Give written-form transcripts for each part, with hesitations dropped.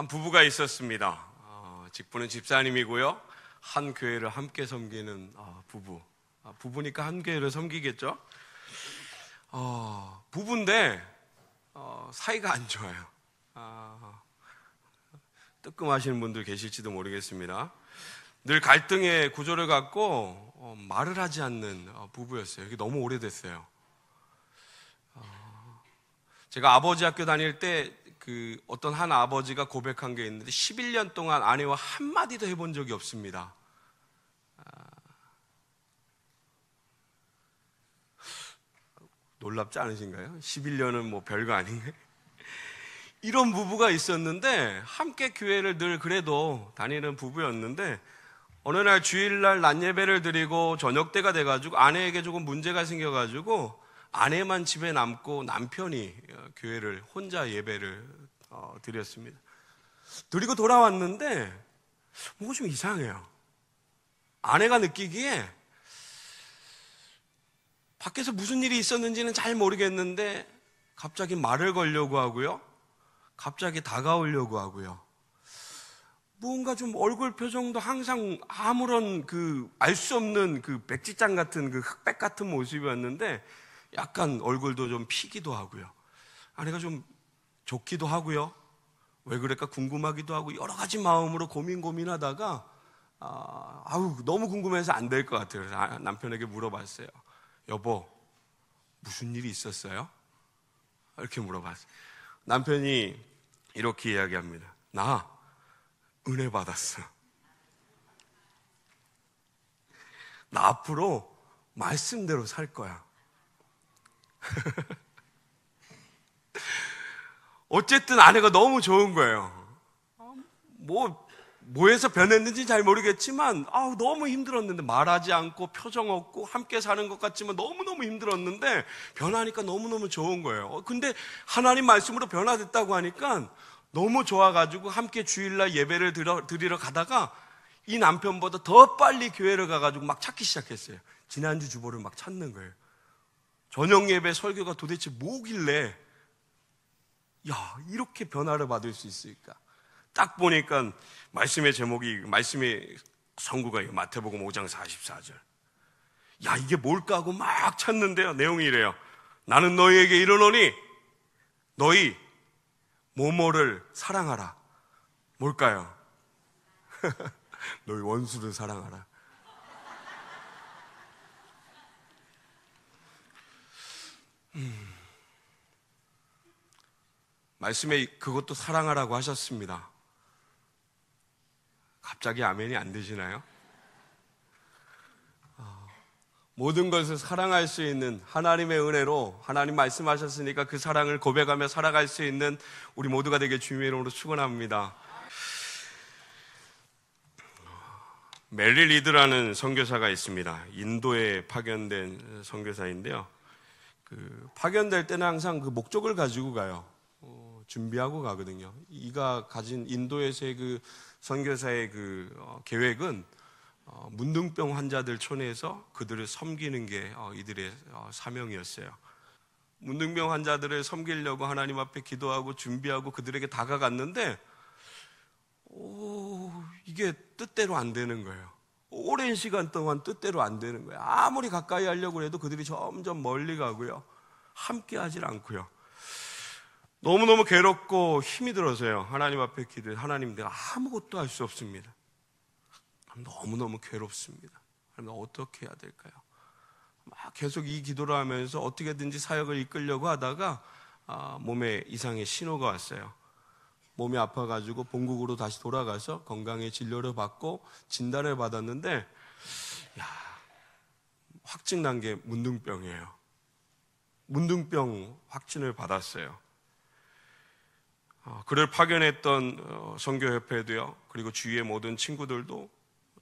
한 부부가 있었습니다. 직분은 집사님이고요. 한 교회를 함께 섬기는 부부. 부부니까 한 교회를 섬기겠죠. 부부인데 사이가 안 좋아요. 뜨끔하시는 분들 계실지도 모르겠습니다. 늘 갈등의 구조를 갖고 말을 하지 않는 부부였어요. 이게 너무 오래됐어요. 제가 아버지 학교 다닐 때 어떤 한 아버지가 고백한 게 있는데 11년 동안 아내와 한마디도 해본 적이 없습니다. 놀랍지 않으신가요? 11년은 뭐 별거 아닌가요? 이런 부부가 있었는데 함께 교회를 늘 그래도 다니는 부부였는데 어느 날 주일날 낮 예배를 드리고 저녁 때가 돼가지고 아내에게 조금 문제가 생겨가지고 아내만 집에 남고 남편이 교회를 혼자 예배를 드렸습니다. 드리고 돌아왔는데 뭐가 좀 이상해요. 아내가 느끼기에 밖에서 무슨 일이 있었는지는 잘 모르겠는데 갑자기 말을 걸려고 하고요. 갑자기 다가오려고 하고요. 뭔가 좀 얼굴 표정도 항상 아무런 알 수 없는 백지장 같은 흑백 같은 모습이었는데 약간 얼굴도 좀 피기도 하고요. 아내가 좀 좋기도 하고요. 왜 그럴까 궁금하기도 하고 여러 가지 마음으로 고민하다가 너무 궁금해서 안 될 것 같아요. 그래서 남편에게 물어봤어요. 여보, 무슨 일이 있었어요? 이렇게 물어봤어요. 남편이 이렇게 이야기합니다. 나 은혜 받았어. 나 앞으로 말씀대로 살 거야. 어쨌든 아내가 너무 좋은 거예요. 뭐에서 변했는지 잘 모르겠지만 너무 힘들었는데 말하지 않고 표정 없고 함께 사는 것 같지만 너무너무 힘들었는데 변하니까 너무너무 좋은 거예요. 근데 하나님 말씀으로 변화됐다고 하니까 너무 좋아가지고 함께 주일날 예배를 드리러 가다가 이 남편보다 더 빨리 교회를 가가지고 막 찾기 시작했어요. 지난주 주보를 막 찾는 거예요. 저녁 예배 설교가 도대체 뭐길래 이렇게 변화를 받을 수 있을까? 딱 보니까 말씀의 선구가 마태복음 5장 44절. 이게 뭘까 하고 막 찾는데요. 내용이 이래요. 나는 너희에게 이르노니 너희 뭐뭐를 사랑하라. 뭘까요? 너희 원수를 사랑하라. 말씀에 그것도 사랑하라고 하셨습니다. 갑자기 아멘이 안 되시나요? 모든 것을 사랑할 수 있는 하나님의 은혜로 하나님 말씀하셨으니까 그 사랑을 고백하며 살아갈 수 있는 우리 모두가 되게 주님의 이름으로 축원합니다. 멜리 리드라는 선교사가 있습니다. 인도에 파견된 선교사인데요. 파견될 때는 항상 목적을 가지고 가요. 준비하고 가거든요. 이가 가진 인도에서의 선교사의 계획은 문둥병 환자들 촌에서 그들을 섬기는 게 이들의 사명이었어요. 문둥병 환자들을 섬기려고 하나님 앞에 기도하고 준비하고 그들에게 다가갔는데 이게 뜻대로 안 되는 거예요. 오랜 시간 동안 뜻대로 안 되는 거예요. 아무리 가까이 하려고 해도 그들이 점점 멀리 가고요. 함께 하질 않고요. 너무너무 괴롭고 힘이 들어서요. 하나님 앞에 기도해. 하나님, 내가 아무것도 할 수 없습니다. 너무너무 괴롭습니다. 그러면 어떻게 해야 될까요? 막 계속 이 기도를 하면서 어떻게든지 사역을 이끌려고 하다가 몸에 이상의 신호가 왔어요. 몸이 아파가지고 본국으로 다시 돌아가서 건강의 진료를 받고 진단을 받았는데 확진난 게 문둥병이에요. 문둥병 확진을 받았어요. 그를 파견했던 선교협회도요. 그리고 주위의 모든 친구들도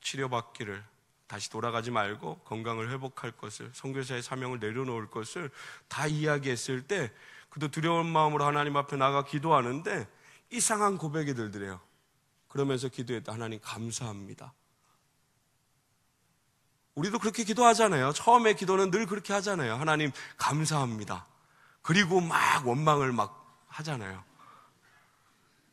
치료받기를, 다시 돌아가지 말고 건강을 회복할 것을, 선교사의 사명을 내려놓을 것을 다 이야기했을 때 그도 두려운 마음으로 하나님 앞에 나가 기도하는데 이상한 고백이 들더래요. 그러면서 기도했다. 하나님 감사합니다. 우리도 그렇게 기도하잖아요. 처음에 기도는 늘 그렇게 하잖아요. 하나님 감사합니다. 그리고 막 원망을 막 하잖아요.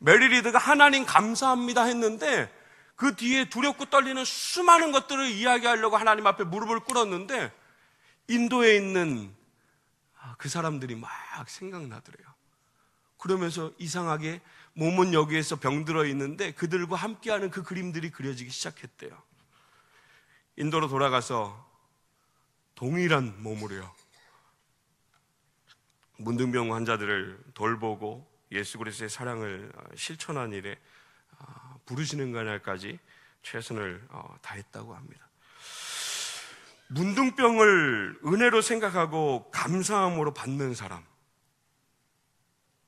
메리 리드가 하나님 감사합니다 했는데 그 뒤에 두렵고 떨리는 수많은 것들을 이야기하려고 하나님 앞에 무릎을 꿇었는데 인도에 있는 그 사람들이 막 생각나더래요. 그러면서 이상하게 몸은 여기에서 병들어 있는데 그들과 함께하는 그 그림들이 그려지기 시작했대요. 인도로 돌아가서 동일한 몸으로요, 문둥병 환자들을 돌보고 예수 그리스도의 사랑을 실천한 일에 부르시는 그날까지 최선을 다했다고 합니다. 문둥병을 은혜로 생각하고 감사함으로 받는 사람,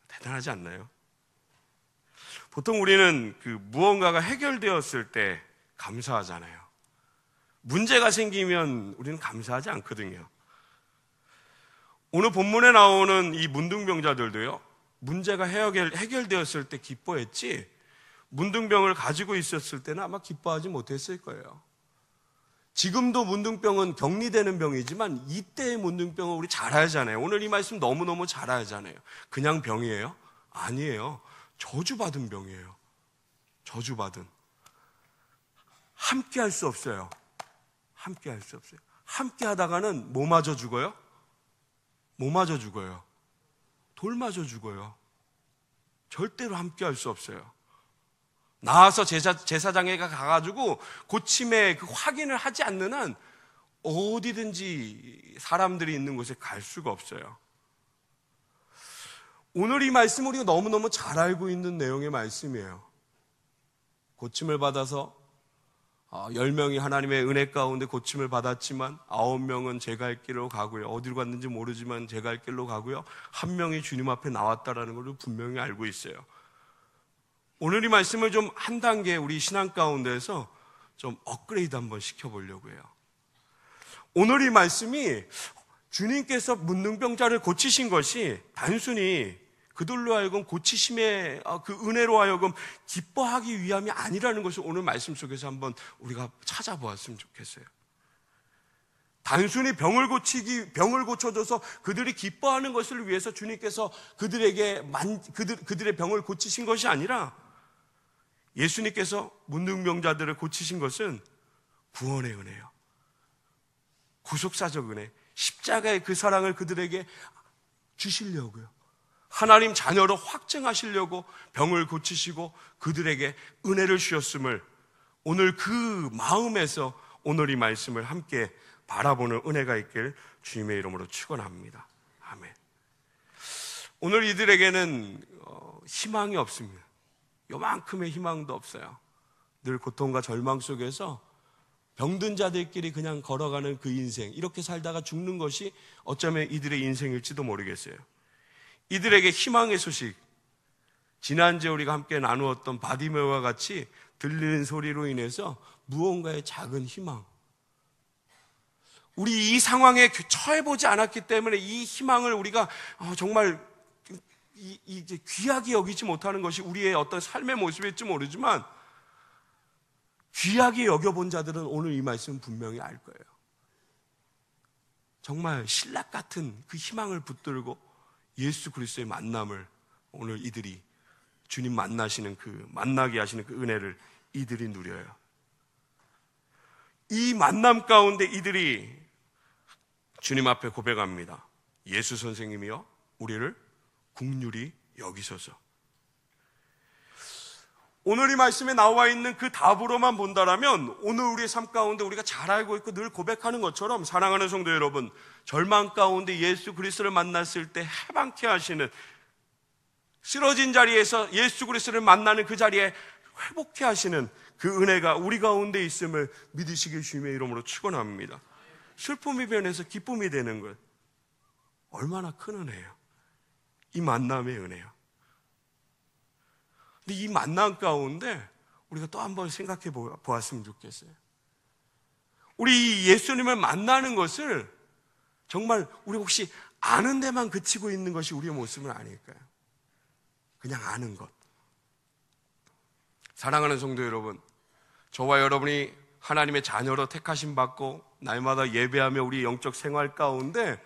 대단하지 않나요? 보통 우리는 그 무언가가 해결되었을 때 감사하잖아요. 문제가 생기면 우리는 감사하지 않거든요. 오늘 본문에 나오는 이 문둥병자들도요, 문제가 해결되었을 때 기뻐했지 문둥병을 가지고 있었을 때는 아마 기뻐하지 못했을 거예요. 지금도 문둥병은 격리되는 병이지만 이때의 문둥병은 우리 잘 알잖아요. 오늘 이 말씀 너무너무 잘 알잖아요. 그냥 병이에요? 아니에요. 저주받은 병이에요. 저주받은. 함께 할 수 없어요. 함께 할 수 없어요. 함께 하다가는 뭐 맞아 죽어요? 뭐 맞아 죽어요? 돌 맞아 죽어요. 절대로 함께 할 수 없어요. 나와서 제사장에 가가지고 고침의 그 확인을 하지 않는 한 어디든지 사람들이 있는 곳에 갈 수가 없어요. 오늘 이 말씀 우리가 너무너무 잘 알고 있는 내용의 말씀이에요. 고침을 받아서 10명이 하나님의 은혜 가운데 고침을 받았지만 9명은 제 갈 길로 가고요. 어디로 갔는지 모르지만 제 갈 길로 가고요. 1명이 주님 앞에 나왔다라는 걸 분명히 알고 있어요. 오늘 이 말씀을 좀 한 단계 우리 신앙 가운데서 좀 업그레이드 한번 시켜보려고 해요. 오늘 이 말씀이 주님께서 문둥병자를 고치신 것이 단순히 그들로 하여금 고치심의 그 은혜로 하여금 기뻐하기 위함이 아니라는 것을 오늘 말씀 속에서 한번 우리가 찾아보았으면 좋겠어요. 단순히 병을 고쳐줘서 그들이 기뻐하는 것을 위해서 주님께서 그들의 병을 고치신 것이 아니라 예수님께서 문둥병자들을 고치신 것은 구원의 은혜요, 구속사적 은혜, 십자가의 그 사랑을 그들에게 주시려고요. 하나님 자녀로 확증하시려고 병을 고치시고 그들에게 은혜를 주셨음을 오늘 그 마음에서 오늘 이 말씀을 함께 바라보는 은혜가 있길 주님의 이름으로 축원합니다. 아멘. 오늘 이들에게는 희망이 없습니다. 요만큼의 희망도 없어요. 늘 고통과 절망 속에서 병든 자들끼리 그냥 걸어가는 그 인생, 이렇게 살다가 죽는 것이 어쩌면 이들의 인생일지도 모르겠어요. 이들에게 희망의 소식, 지난주에 우리가 함께 나누었던 바디메오와 같이 들리는 소리로 인해서 무언가의 작은 희망, 우리 이 상황에 처해보지 않았기 때문에 이 희망을 우리가 정말 이제 귀하게 여기지 못하는 것이 우리의 어떤 삶의 모습일지 모르지만 귀하게 여겨본 자들은 오늘 이 말씀 분명히 알 거예요. 정말 신락 같은 그 희망을 붙들고 예수 그리스도의 만남을 오늘 이들이 주님 만나게 하시는 그 은혜를 이들이 누려요. 이 만남 가운데 이들이 주님 앞에 고백합니다. 예수 선생님이여 우리를 긍휼히 여기소서. 오늘 이 말씀에 나와 있는 그 답으로만 본다라면 오늘 우리의 삶 가운데 우리가 잘 알고 있고 늘 고백하는 것처럼, 사랑하는 성도 여러분, 절망 가운데 예수 그리스도를 만났을 때 해방케 하시는, 쓰러진 자리에서 예수 그리스도를 만나는 그 자리에 회복케 하시는 그 은혜가 우리 가운데 있음을 믿으시길 주님의 이름으로 축원합니다. 슬픔이 변해서 기쁨이 되는 것, 얼마나 큰 은혜예요. 이 만남의 은혜요. 근데 이 만남 가운데 우리가 또 한번 생각해 보았으면 좋겠어요. 우리 예수님을 만나는 것을 정말 우리 혹시 아는 데만 그치고 있는 것이 우리의 모습은 아닐까요? 그냥 아는 것. 사랑하는 성도 여러분, 저와 여러분이 하나님의 자녀로 택하심 받고 날마다 예배하며 우리 영적 생활 가운데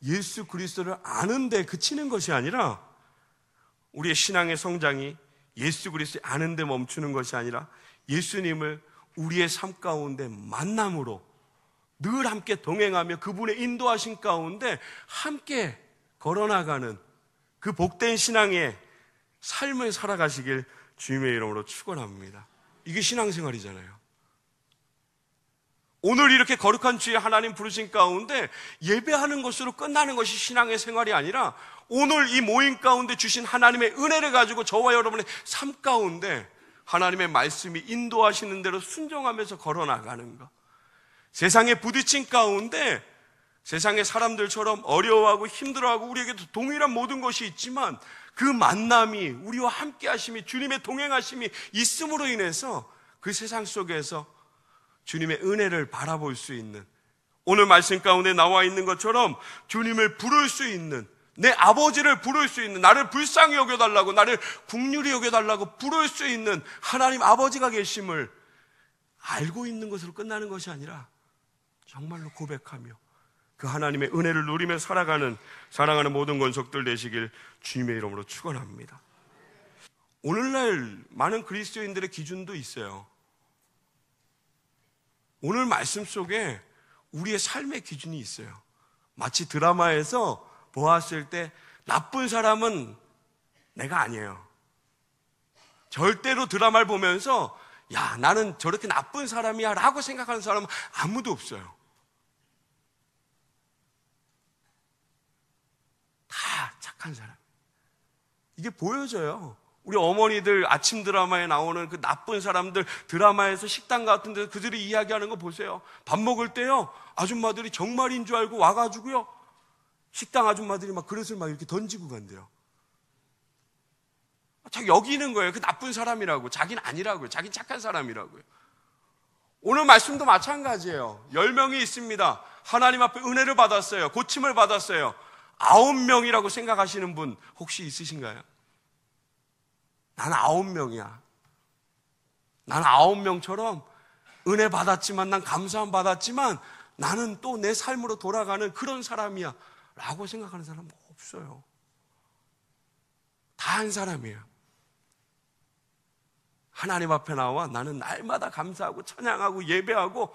예수 그리스도를 아는 데 그치는 것이 아니라 우리의 신앙의 성장이 예수 그리스도 아는 데 멈추는 것이 아니라 예수님을 우리의 삶 가운데 만남으로 늘 함께 동행하며 그분의 인도하신 가운데 함께 걸어나가는 그 복된 신앙의 삶을 살아가시길 주님의 이름으로 축원합니다. 이게 신앙생활이잖아요. 오늘 이렇게 거룩한 주에 하나님 부르신 가운데 예배하는 것으로 끝나는 것이 신앙의 생활이 아니라 오늘 이 모임 가운데 주신 하나님의 은혜를 가지고 저와 여러분의 삶 가운데 하나님의 말씀이 인도하시는 대로 순종하면서 걸어나가는 것. 세상에 부딪힌 가운데 세상의 사람들처럼 어려워하고 힘들어하고 우리에게도 동일한 모든 것이 있지만 그 만남이 우리와 함께 하심이 주님의 동행하심이 있음으로 인해서 그 세상 속에서 주님의 은혜를 바라볼 수 있는, 오늘 말씀 가운데 나와 있는 것처럼 주님을 부를 수 있는, 내 아버지를 부를 수 있는, 나를 불쌍히 여겨달라고, 나를 긍휼히 여겨달라고 부를 수 있는 하나님 아버지가 계심을 알고 있는 것으로 끝나는 것이 아니라 정말로 고백하며 그 하나님의 은혜를 누리며 살아가는 사랑하는 모든 권속들 되시길 주님의 이름으로 축원합니다. 오늘날 많은 그리스도인들의 기준도 있어요. 오늘 말씀 속에 우리의 삶의 기준이 있어요. 마치 드라마에서 보았을 때 나쁜 사람은 내가 아니에요. 절대로 드라마를 보면서 야, 나는 저렇게 나쁜 사람이야 라고 생각하는 사람은 아무도 없어요. 다 착한 사람. 이게 보여져요. 우리 어머니들 아침 드라마에 나오는 그 나쁜 사람들 드라마에서 식당 같은 데서 그들이 이야기하는 거 보세요. 밥 먹을 때요, 아줌마들이 정말인 줄 알고 와가지고요, 식당 아줌마들이 막 그릇을 막 이렇게 던지고 간대요. 자기 여기는 거예요. 그 나쁜 사람이라고. 자기는 아니라고요. 자기는 착한 사람이라고요. 오늘 말씀도 마찬가지예요. 10명이 있습니다. 하나님 앞에 은혜를 받았어요. 고침을 받았어요. 9명이라고 생각하시는 분 혹시 있으신가요? 난 9명이야. 난 9명처럼 은혜 받았지만, 난 감사함 받았지만 나는 또 내 삶으로 돌아가는 그런 사람이야 라고 생각하는 사람은 없어요. 다 한 사람이에요. 하나님 앞에 나와 나는 날마다 감사하고 찬양하고 예배하고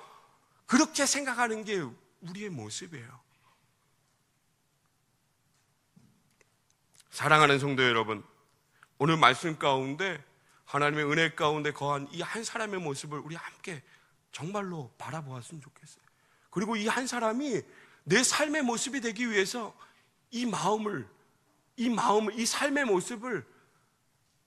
그렇게 생각하는 게 우리의 모습이에요. 사랑하는 성도 여러분, 오늘 말씀 가운데 하나님의 은혜 가운데 거한 이 한 사람의 모습을 우리 함께 정말로 바라보았으면 좋겠어요. 그리고 이 한 사람이 내 삶의 모습이 되기 위해서 이 마음을, 이 삶의 모습을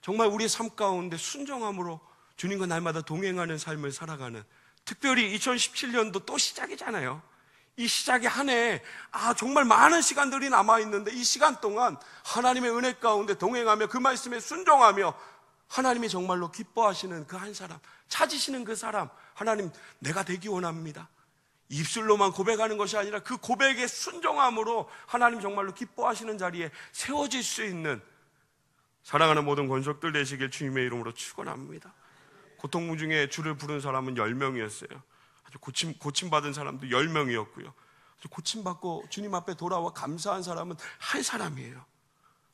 정말 우리의 삶 가운데 순종함으로 주님과 날마다 동행하는 삶을 살아가는, 특별히 2017년도 또 시작이잖아요. 이 시작의 한 해에 정말 많은 시간들이 남아있는데 이 시간 동안 하나님의 은혜 가운데 동행하며 그 말씀에 순종하며 하나님이 정말로 기뻐하시는 그 한 사람, 찾으시는 그 사람, 하나님 내가 되기 원합니다. 입술로만 고백하는 것이 아니라 그 고백의 순종함으로 하나님 정말로 기뻐하시는 자리에 세워질 수 있는 사랑하는 모든 권속들 되시길 주님의 이름으로 축원합니다. 고통 중에 주를 부른 사람은 10명이었어요. 아주 고침받은 사람도 10명이었고요. 고침받고 주님 앞에 돌아와 감사한 사람은 한 사람이에요.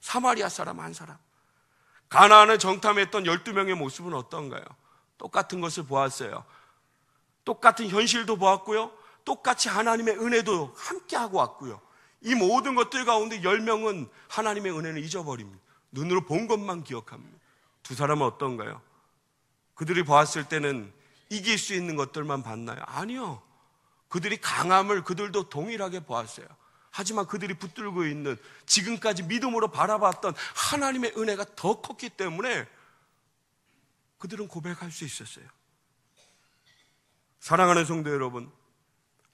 사마리아 사람 한 사람. 가나안을 정탐했던 12명의 모습은 어떤가요? 똑같은 것을 보았어요. 똑같은 현실도 보았고요. 똑같이 하나님의 은혜도 함께하고 왔고요. 이 모든 것들 가운데 10명은 하나님의 은혜는 잊어버립니다. 눈으로 본 것만 기억합니다. 두 사람은 어떤가요? 그들이 보았을 때는 이길 수 있는 것들만 봤나요? 아니요. 그들이 강함을 그들도 동일하게 보았어요. 하지만 그들이 붙들고 있는 지금까지 믿음으로 바라봤던 하나님의 은혜가 더 컸기 때문에 그들은 고백할 수 있었어요. 사랑하는 성도 여러분,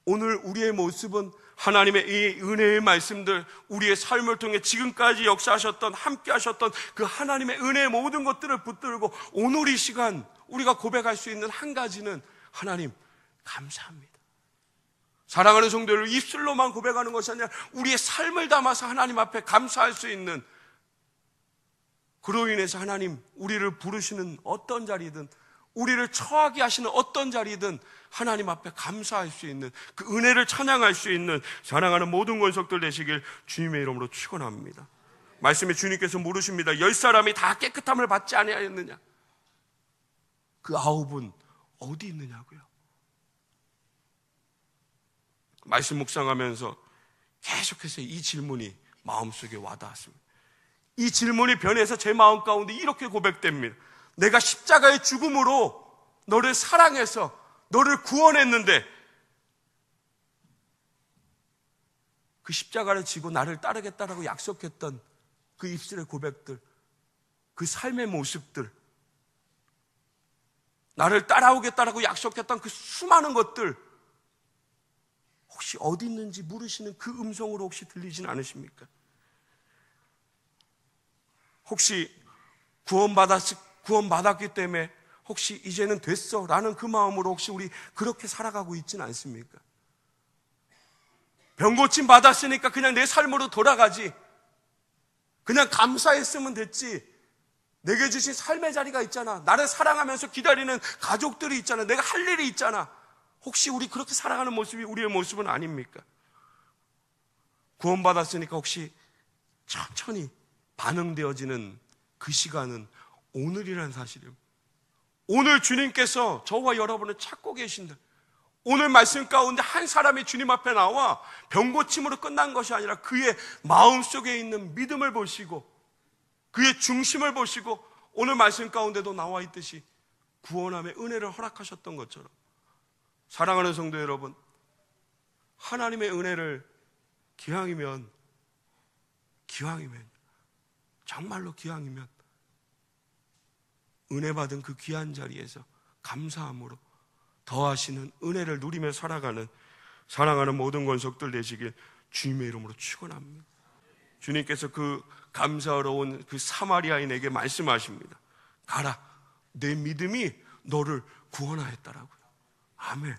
오늘 우리의 모습은 하나님의 이 은혜의 말씀들, 우리의 삶을 통해 지금까지 역사하셨던, 함께 하셨던 그 하나님의 은혜의 모든 것들을 붙들고 오늘 이 시간 우리가 고백할 수 있는 한 가지는 하나님 감사합니다. 사랑하는 성도 여러분, 입술로만 고백하는 것이 아니라 우리의 삶을 담아서 하나님 앞에 감사할 수 있는, 그로 인해서 하나님 우리를 부르시는 어떤 자리든, 우리를 처하게 하시는 어떤 자리든 하나님 앞에 감사할 수 있는, 그 은혜를 찬양할 수 있는 사랑하는 모든 권속들 되시길 주님의 이름으로 축원합니다. 말씀에 주님께서 물으십니다. 10사람이 다 깨끗함을 받지 아니하였느냐? 그 9은 어디 있느냐고요? 말씀 묵상하면서 계속해서 이 질문이 마음속에 와닿았습니다. 이 질문이 변해서 제 마음 가운데 이렇게 고백됩니다. 내가 십자가의 죽음으로 너를 사랑해서 너를 구원했는데 그 십자가를 지고 나를 따르겠다라고 약속했던 그 입술의 고백들, 그 삶의 모습들, 나를 따라오겠다라고 약속했던 그 수많은 것들 혹시 어디 있는지 물으시는 그 음성으로 혹시 들리진 않으십니까? 혹시 구원받았기 때문에 혹시 이제는 됐어 라는 그 마음으로 혹시 우리 그렇게 살아가고 있지는 않습니까? 병고침 받았으니까 그냥 내 삶으로 돌아가지, 그냥 감사했으면 됐지, 내게 주신 삶의 자리가 있잖아, 나를 사랑하면서 기다리는 가족들이 있잖아, 내가 할 일이 있잖아. 혹시 우리 그렇게 살아가는 모습이 우리의 모습은 아닙니까? 구원받았으니까 혹시 천천히 반응되어지는 그 시간은 오늘이라는 사실입니다. 오늘 주님께서 저와 여러분을 찾고 계신다. 오늘 말씀 가운데 한 사람이 주님 앞에 나와 병고침으로 끝난 것이 아니라 그의 마음속에 있는 믿음을 보시고 그의 중심을 보시고 오늘 말씀 가운데도 나와 있듯이 구원함의 은혜를 허락하셨던 것처럼, 사랑하는 성도 여러분, 하나님의 은혜를 기왕이면 정말로 기왕이면 은혜 받은 그 귀한 자리에서 감사함으로 더하시는 은혜를 누리며 살아가는 사랑하는 모든 권속들 되시길 주님의 이름으로 축원합니다. 주님께서 그 감사하러 온 그 사마리아인에게 말씀하십니다. 가라, 내 믿음이 너를 구원하였다라고요. 아멘.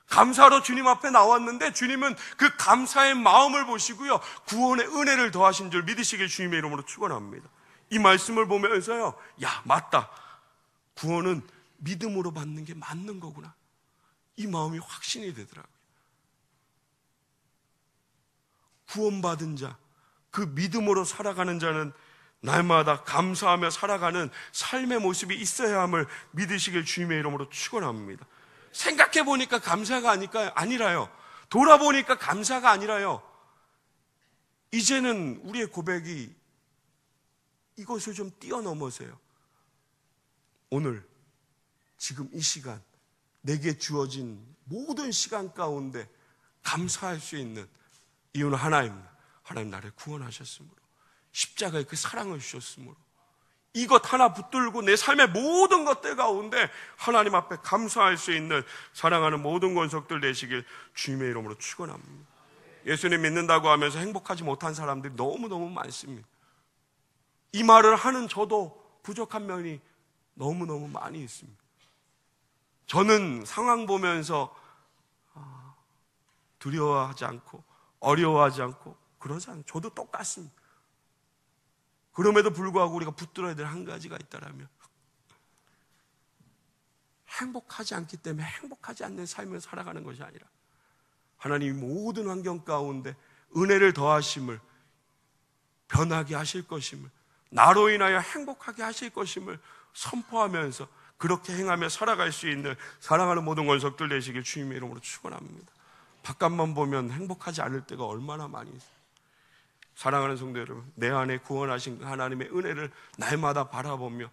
감사로 주님 앞에 나왔는데 주님은 그 감사의 마음을 보시고요, 구원의 은혜를 더하신 줄 믿으시길 주님의 이름으로 축원합니다. 이 말씀을 보면서요, 야, 맞다, 구원은 믿음으로 받는 게 맞는 거구나, 이 마음이 확신이 되더라고요. 구원받은 자, 그 믿음으로 살아가는 자는 날마다 감사하며 살아가는 삶의 모습이 있어야 함을 믿으시길 주님의 이름으로 축원합니다. 생각해보니까 감사가 아니라요, 돌아보니까 감사가 아니라요, 이제는 우리의 고백이 이것을 좀 뛰어넘어서요, 오늘 지금 이 시간 내게 주어진 모든 시간 가운데 감사할 수 있는 이유는 하나입니다. 하나님 나를 구원하셨으므로, 십자가에 그 사랑을 주셨으므로, 이것 하나 붙들고 내 삶의 모든 것들 가운데 하나님 앞에 감사할 수 있는 사랑하는 모든 권속들 되시길 주님의 이름으로 축원합니다. 예수님 믿는다고 하면서 행복하지 못한 사람들이 너무너무 많습니다. 이 말을 하는 저도 부족한 면이 너무너무 많이 있습니다. 저는 상황 보면서 두려워하지 않고 어려워하지 않고 그러지 않아요. 저도 똑같습니다. 그럼에도 불구하고 우리가 붙들어야 될 한 가지가 있다라면, 행복하지 않기 때문에 행복하지 않는 삶을 살아가는 것이 아니라 하나님이 모든 환경 가운데 은혜를 더하심을, 변하게 하실 것임을, 나로 인하여 행복하게 하실 것임을 선포하면서 그렇게 행하며 살아갈 수 있는 사랑하는 모든 권속들 되시길 주님의 이름으로 축원합니다. 바깥만 보면 행복하지 않을 때가 얼마나 많이 있어요. 사랑하는 성도 여러분, 내 안에 구원하신 하나님의 은혜를 날마다 바라보며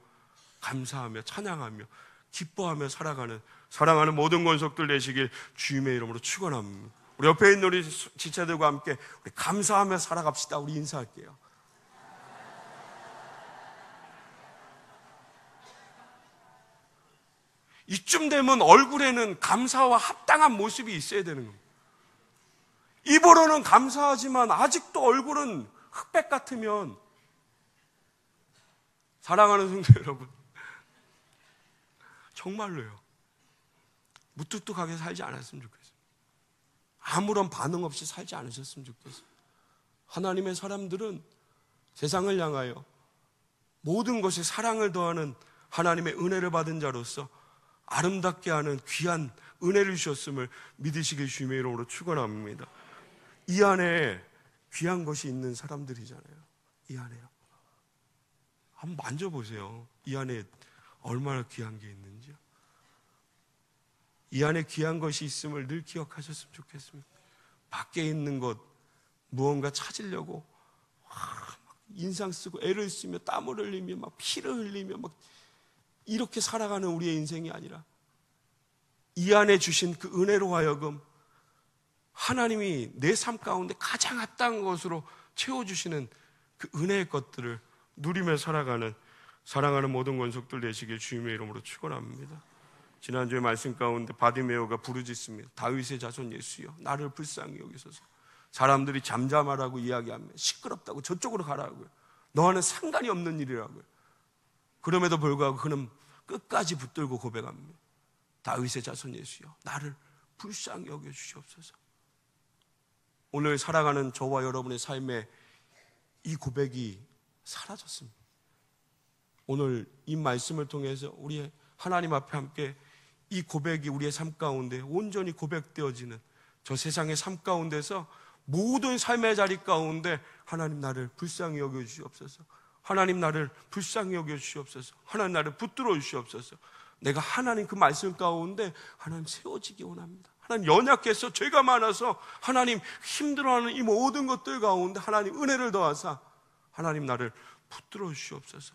감사하며 찬양하며 기뻐하며 살아가는 사랑하는 모든 권속들 되시길 주님의 이름으로 축원합니다. 우리 옆에 있는 우리 지체들과 함께 우리 감사하며 살아갑시다. 우리 인사할게요. 이쯤 되면 얼굴에는 감사와 합당한 모습이 있어야 되는 겁니다. 입으로는 감사하지만 아직도 얼굴은 흑백 같으면, 사랑하는 성도 여러분, 정말로요, 무뚝뚝하게 살지 않았으면 좋겠어요. 아무런 반응 없이 살지 않으셨으면 좋겠어요. 하나님의 사람들은 세상을 향하여 모든 것에 사랑을 더하는 하나님의 은혜를 받은 자로서 아름답게 하는 귀한 은혜를 주셨음을 믿으시길 주님의 이름으로 축원합니다. 이 안에 귀한 것이 있는 사람들이잖아요. 이 안에요. 한번 만져보세요. 이 안에 얼마나 귀한 게 있는지요. 이 안에 귀한 것이 있음을 늘 기억하셨으면 좋겠습니다. 밖에 있는 것 무언가 찾으려고 막 인상 쓰고 애를 쓰며 땀을 흘리며 막 피를 흘리며 막 이렇게 살아가는 우리의 인생이 아니라 이 안에 주신 그 은혜로 하여금 하나님이 내 삶 가운데 가장 합당한 것으로 채워주시는 그 은혜의 것들을 누리며 살아가는 사랑하는 모든 권속들 되시길 주님의 이름으로 축원합니다. 지난주에 말씀 가운데 바디메오가 부르짖습니다. 다윗의 자손 예수여 나를 불쌍히 여기소서. 사람들이 잠잠하라고 이야기하면 시끄럽다고 저쪽으로 가라고요. 너와는 상관이 없는 일이라고요. 그럼에도 불구하고 그는 끝까지 붙들고 고백합니다. 다윗의 자손 예수여 나를 불쌍히 여겨주시옵소서. 오늘 살아가는 저와 여러분의 삶에 이 고백이 사라졌습니다. 오늘 이 말씀을 통해서 우리 하나님 앞에 함께 이 고백이 우리의 삶 가운데 온전히 고백되어지는 저 세상의 삶 가운데서 모든 삶의 자리 가운데 하나님 나를 불쌍히 여겨주시옵소서. 하나님 나를 불쌍히 여겨주시옵소서. 하나님 나를 붙들어 주시옵소서. 내가 하나님 그 말씀 가운데 하나님 세워지기 원합니다. 하나님 연약해서 죄가 많아서 하나님 힘들어하는 이 모든 것들 가운데 하나님 은혜를 더하사 하나님 나를 붙들어 주시옵소서.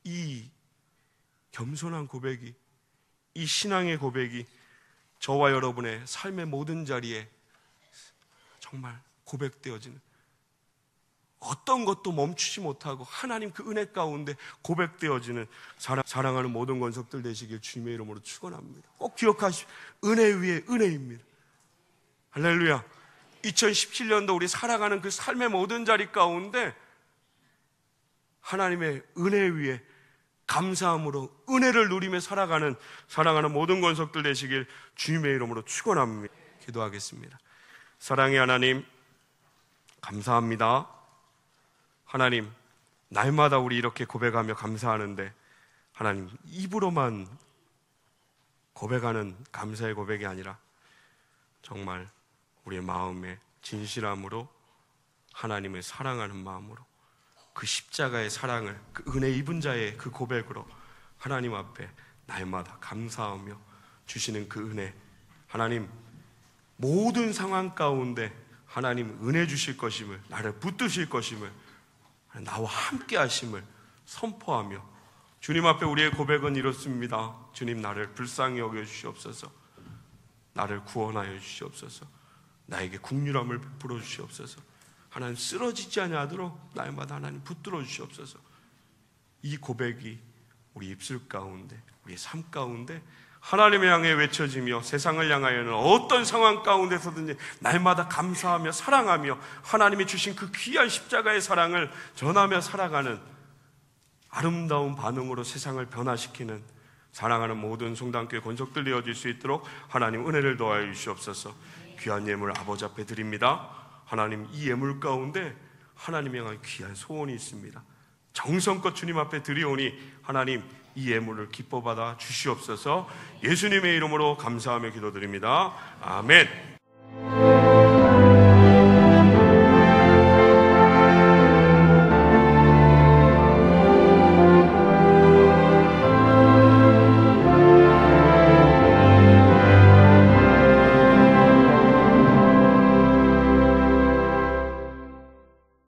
이 겸손한 고백이, 이 신앙의 고백이 저와 여러분의 삶의 모든 자리에 정말 고백되어지는, 어떤 것도 멈추지 못하고 하나님 그 은혜 가운데 고백되어지는 사랑하는 모든 권속들 되시길 주님의 이름으로 축원합니다. 꼭 기억하십시오. 은혜 위에 은혜입니다. 할렐루야. 2017년도 우리 살아가는 그 삶의 모든 자리 가운데 하나님의 은혜 위에 감사함으로 은혜를 누리며 살아가는 사랑하는 모든 권속들 되시길 주님의 이름으로 축원합니다. 기도하겠습니다. 사랑의 하나님, 감사합니다. 하나님, 날마다 우리 이렇게 고백하며 감사하는데 하나님, 입으로만 고백하는 감사의 고백이 아니라 정말 우리의 마음에 진실함으로 하나님을 사랑하는 마음으로 그 십자가의 사랑을, 그 은혜 입은 자의 그 고백으로 하나님 앞에 날마다 감사하며 주시는 그 은혜, 하나님 모든 상황 가운데 하나님 은혜 주실 것임을, 나를 붙드실 것임을, 나와 함께 하심을 선포하며 주님 앞에 우리의 고백은 이렇습니다. 주님, 나를 불쌍히 여겨주시옵소서. 나를 구원하여 주시옵소서. 나에게 긍휼함을 베풀어 주시옵소서. 하나님, 쓰러지지 아니하도록 날마다 하나님 붙들어 주시옵소서. 이 고백이 우리 입술 가운데, 우리의 삶 가운데 하나님을 향해 외쳐지며 세상을 향하여는 어떤 상황 가운데서든지 날마다 감사하며 사랑하며 하나님이 주신 그 귀한 십자가의 사랑을 전하며 살아가는 아름다운 반응으로 세상을 변화시키는 사랑하는 모든 송단교회 권속들 되어질 수 있도록 하나님 은혜를 더하여 주시옵소서. 귀한 예물 아버지 앞에 드립니다. 하나님, 이 예물 가운데 하나님에 향한 귀한 소원이 있습니다. 정성껏 주님 앞에 드리오니 하나님, 이 예물을 기뻐 받아 주시옵소서. 예수님의 이름으로 감사하며 기도드립니다. 아멘.